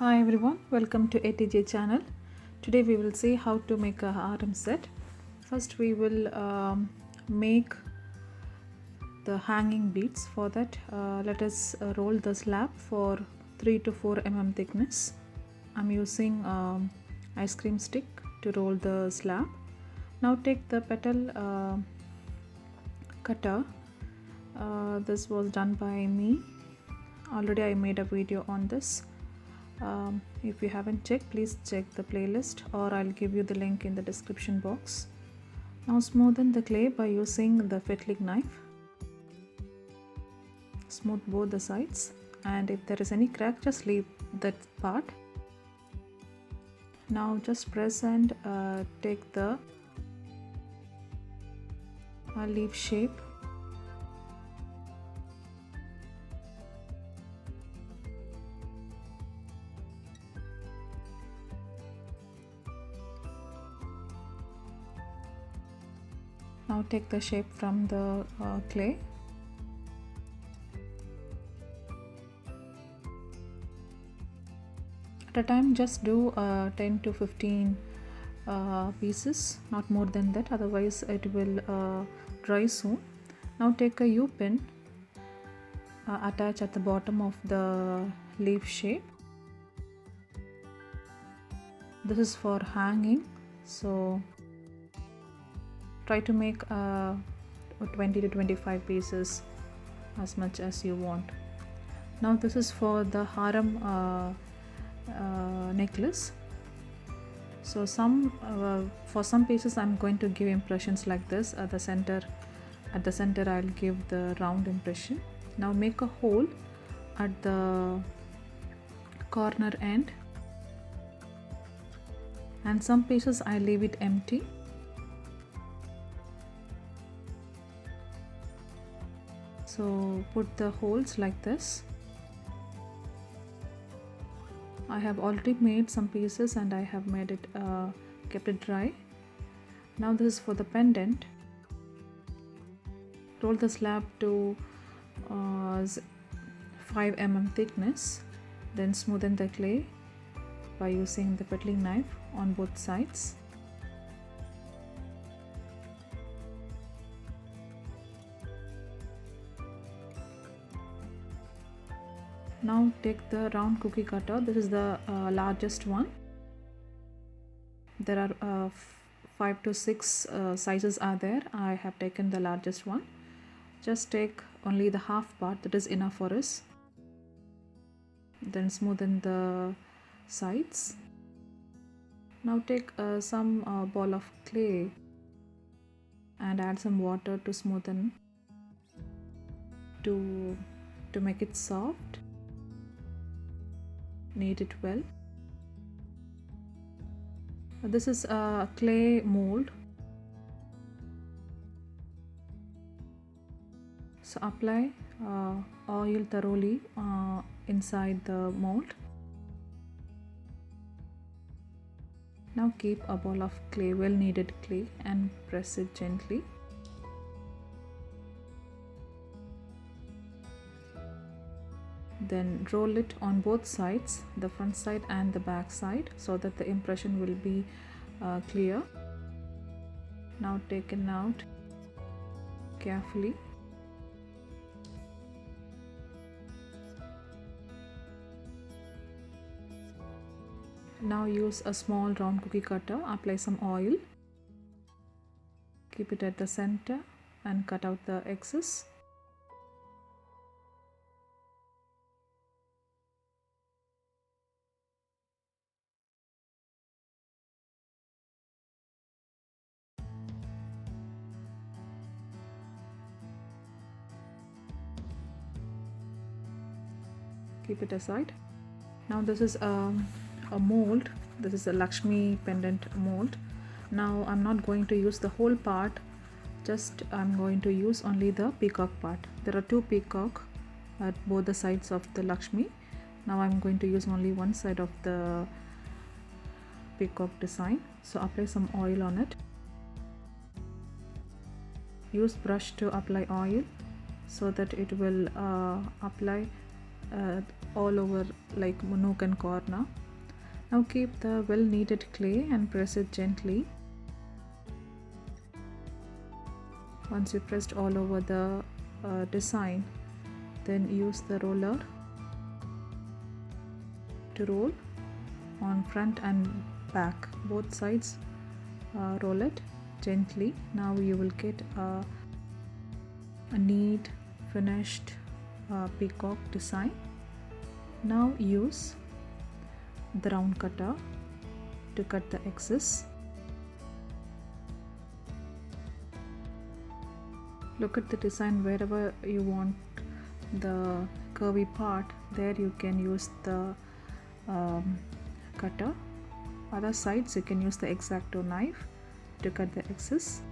Hi everyone, welcome to ATJ channel. Today we will see how to make a harem set. First we will make the hanging beads. For that let us roll the slab for 3 to 4 mm thickness. I'm using ice cream stick to roll the slab. Now take the petal cutter. This was done by me. Already I made a video on this. If you haven't checked, please check the playlist, or I'll give you the link in the description box. Now smoothen the clay by using the fettling knife. Smooth both the sides, and if there is any crack, just leave that part. Now just press and take the leaf shape. Now take the shape from the clay. At a time, just do 10 to 15 pieces, not more than that, otherwise it will dry soon. Now take a U-pin, attach at the bottom of the leaf shape. This is for hanging, so try to make 20 to 25 pieces, as much as you want. Now this is for the harem necklace. So for some pieces I'm going to give impressions like this. At the center I'll give the round impression. Now make a hole at the corner end, and some pieces I leave it empty. So put the holes like this. I have already made some pieces and I have made it kept it dry. Now this is for the pendant. Roll the slab to 5 mm thickness, then smoothen the clay by using the fettling knife on both sides. Now take the round cookie cutter. This is the largest one. There are 5 to 6 sizes are there. I have taken the largest one. Just take only the half part, that is enough for us. Then smoothen the sides. Now take some ball of clay and add some water to smoothen, to make it soft. Knead it well. This is a clay mold. So apply oil thoroughly inside the mold. Now keep a ball of clay, well kneaded clay, and press it gently. Then roll it on both sides, the front side and the back side, so that the impression will be clear. Now take it out carefully. Now use a small round cookie cutter, apply some oil, keep it at the center and cut out the excess. Keep it aside. Now this is a mold. This is a Lakshmi pendant mold. Now I'm not going to use the whole part, just I'm going to use only the peacock part. There are 2 peacock at both the sides of the Lakshmi. Now I'm going to use only one side of the peacock design. So apply some oil on it. Use brush to apply oil so that it will apply all over like nook and corner. Now keep the well kneaded clay and press it gently. Once you pressed all over the design, then use the roller to roll on front and back, both sides. Roll it gently. Now you will get a neat finished peacock design. Now use the round cutter to cut the excess. Look at the design. Wherever you want the curvy part, there you can use the cutter. Other sides you can use the X-Acto knife to cut the excess.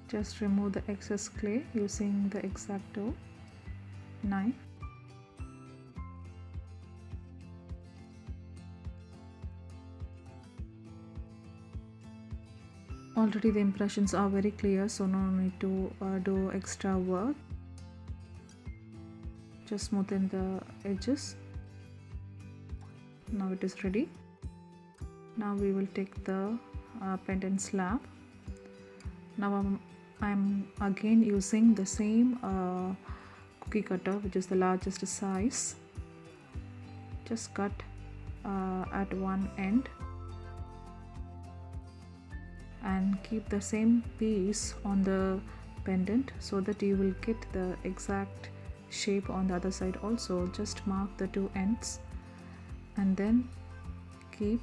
Just remove the excess clay using the X-Acto knife. Already the impressions are very clear, so no need to do extra work. Just smoothen the edges. Now it is ready. Now we will take the pendant slab. Now I'm again using the same cookie cutter, which is the largest size. Just cut at one end and keep the same piece on the pendant so that you will get the exact shape on the other side also. Just mark the two ends and then keep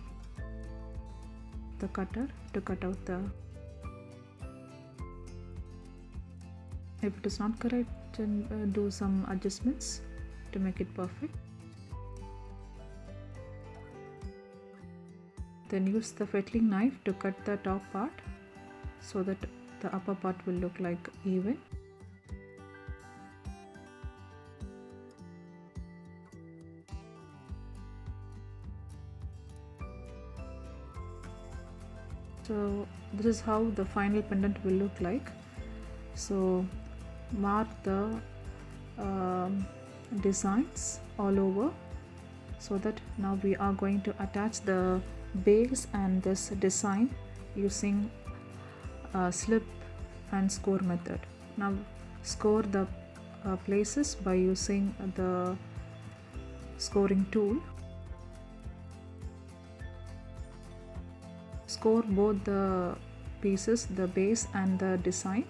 the cutter to cut out the. If it is not correct, then do some adjustments to make it perfect. Then use the fettling knife to cut the top part so that the upper part will look like even. So this is how the final pendant will look like. So mark the designs all over, so that now we are going to attach the base and this design using slip and score method. Now score the places by using the scoring tool. Score both the pieces, the base and the design.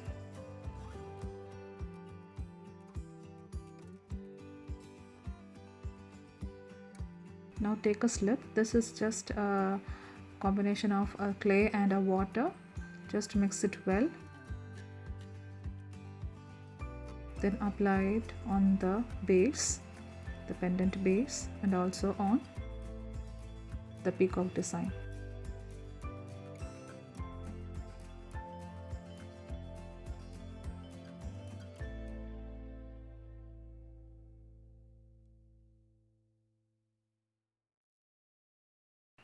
Now take a slip. This is just a combination of clay and a water. Just mix it well. Then apply it on the base, the pendant base, and also on the peacock design.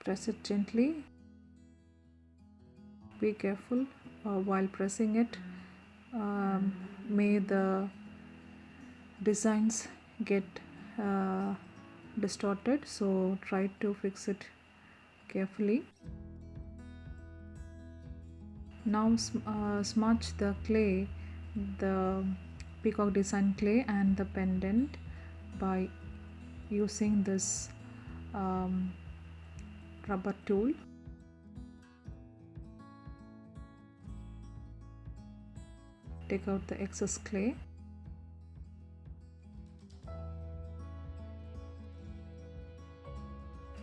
Press it gently. Be careful while pressing it. May the designs get distorted, so try to fix it carefully. Now smudge the clay, the peacock design clay and the pendant by using this rubber tool. Take out the excess clay.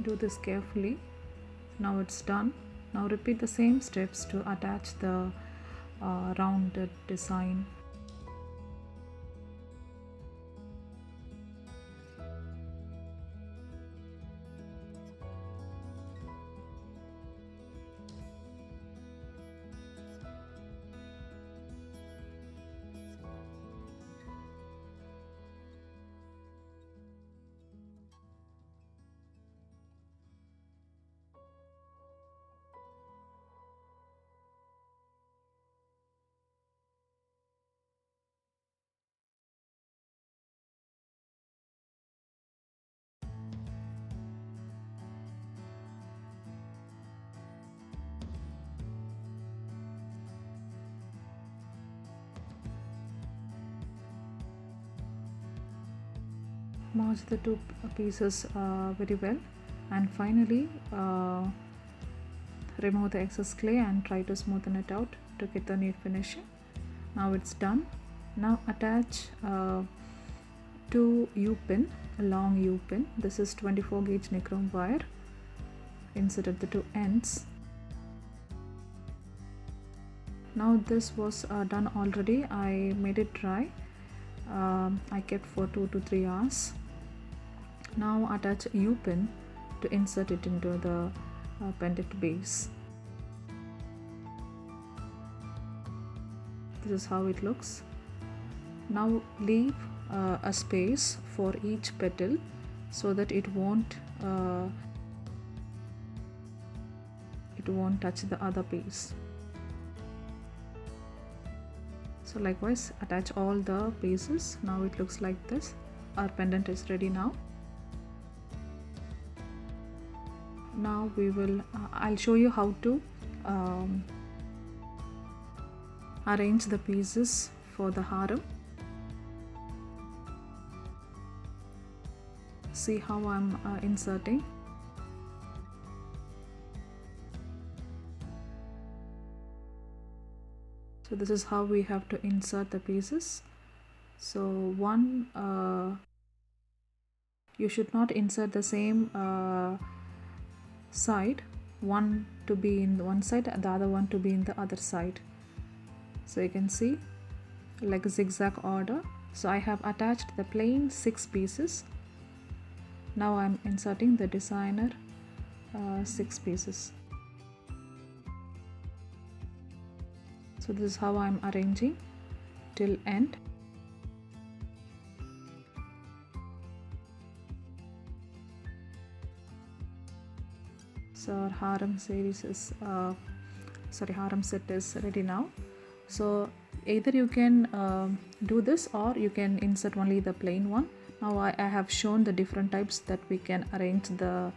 Do this carefully. Now it's done. Now repeat the same steps to attach the rounded design. Merge the two pieces very well, and finally remove the excess clay and try to smoothen it out to get the neat finishing. Now it's done. Now attach two U-pin, a long U-pin. This is 24 gauge nichrome wire. Insert at the two ends. Now this was done already. I made it dry. I kept for 2 to 3 hours. Now attach a U-pin to insert it into the pendant base. This is how it looks. Now leave a space for each petal so that it won't touch the other piece. So likewise attach all the pieces. Now it looks like this. Our pendant is ready now. Now we will I'll show you how to arrange the pieces for the harem. See how I'm inserting. So this is how we have to insert the pieces. So one, you should not insert the same side, one to be in one side and the other one to be in the other side. So you can see like a zigzag order. So I have attached the plain 6 pieces. Now I'm inserting the designer 6 pieces. So this is how I'm arranging till end. So our harem series is harem set is ready now. So either you can do this or you can insert only the plain one. Now I have shown the different types that we can arrange the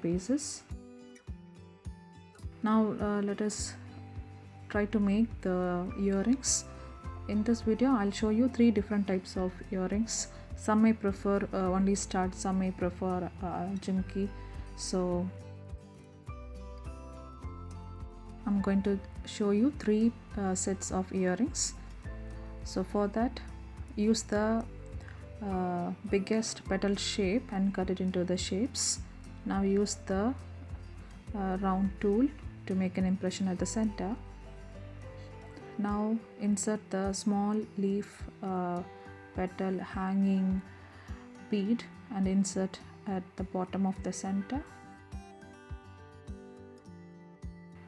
pieces. Now let us try to make the earrings. In this video I'll show you 3 different types of earrings. Some may prefer only studs, some may prefer jumki. So I'm going to show you 3 sets of earrings. So for that, use the biggest petal shape and cut it into the shapes. Now use the round tool to make an impression at the center. Now insert the small leaf petal hanging bead and insert at the bottom of the center.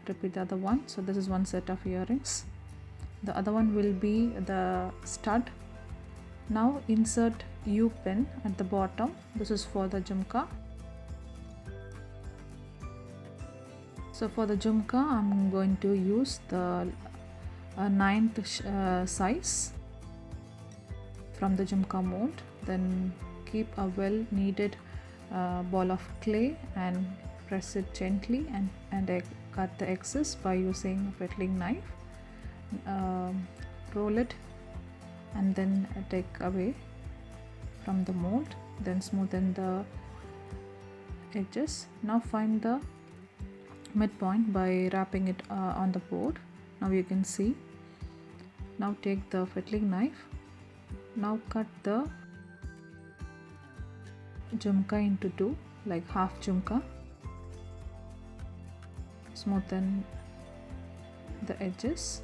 Repeat the other one. So this is one set of earrings. The other one will be the stud. Now insert U-pin at the bottom. This is for the jumka. So for the jumka I'm going to use the 9th size from the jumka mold. Then keep a well kneaded ball of clay and press it gently and cut the excess by using a fettling knife. Roll it and then take away from the mold, then smoothen the edges. Now find the midpoint by wrapping it on the board. Now you can see. Now take the fettling knife. Now cut the jumka into 2, like half jumka. Smoothen the edges.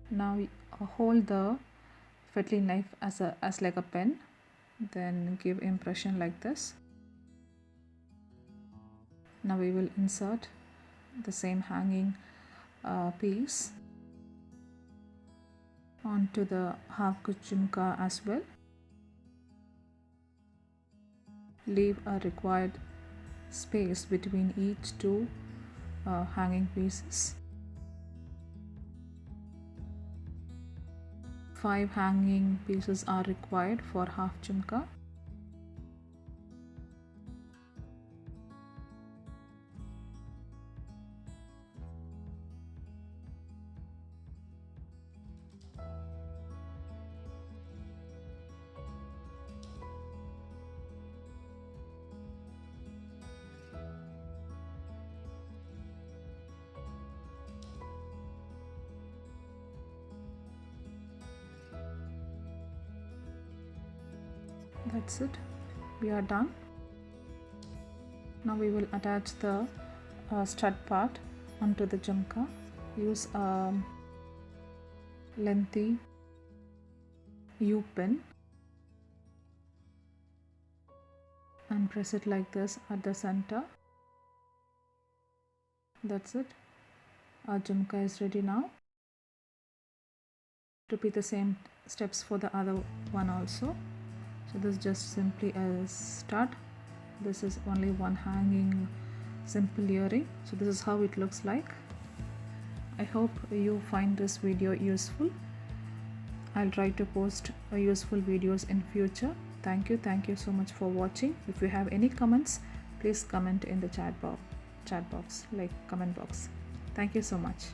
Now hold the fettling knife as like a pen, then give impression like this. Now we will insert the same hanging piece onto the half jumka as well. Leave a required space between each 2 hanging pieces. 5 hanging pieces are required for half jumka. That's it, we are done. Now we will attach the stud part onto the jumka. Use a lengthy U pin and press it like this at the center. That's it, our jumka is ready now. Repeat the same steps for the other one also. So this is just simply a stud. This is only one hanging simple earring. So this is how it looks like. I hope you find this video useful. I'll try to post useful videos in future. Thank you so much for watching. If you have any comments, please comment in the chat box, like comment box. Thank you so much.